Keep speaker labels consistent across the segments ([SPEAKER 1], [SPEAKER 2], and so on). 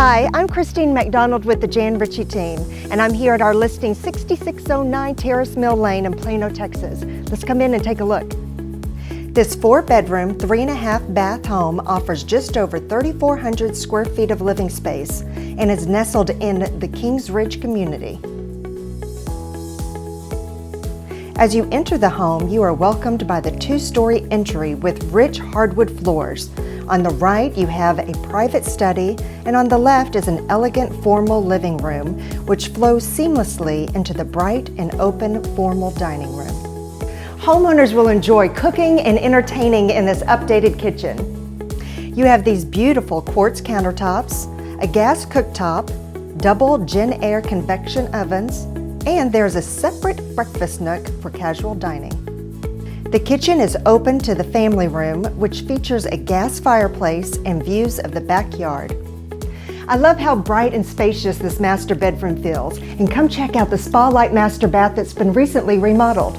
[SPEAKER 1] Hi, I'm Christine MacDonald with the Jan Richey team, and I'm here at our listing 6609 Terrace Mill Lane in Plano, Texas. Let's come in and take a look. This 4-bedroom, 3.5 bath home offers just over 3,400 square feet of living space and is nestled in the Kings Ridge community. As you enter the home, you are welcomed by the 2-story entry with rich hardwood floors. On the right, you have a private study, and on the left is an elegant formal living room, which flows seamlessly into the bright and open formal dining room. Homeowners will enjoy cooking and entertaining in this updated kitchen. You have these beautiful quartz countertops, a gas cooktop, double Jenn-Air convection ovens, and there's a separate breakfast nook for casual dining. The kitchen is open to the family room, which features a gas fireplace and views of the backyard. I love how bright and spacious this master bedroom feels, and come check out the spa-like master bath that's been recently remodeled.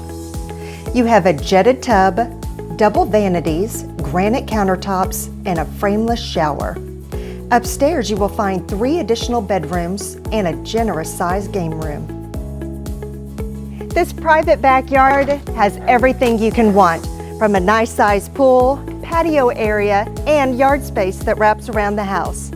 [SPEAKER 1] You have a jetted tub, double vanities, granite countertops, and a frameless shower. Upstairs, you will find 3 additional bedrooms and a generous-sized game room. This private backyard has everything you can want, from a nice-sized pool, patio area, and yard space that wraps around the house.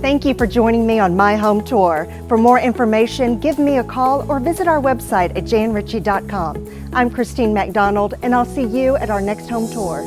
[SPEAKER 1] Thank you for joining me on my home tour. For more information, give me a call or visit our website at janrichey.com. I'm Christine MacDonald, and I'll see you at our next home tour.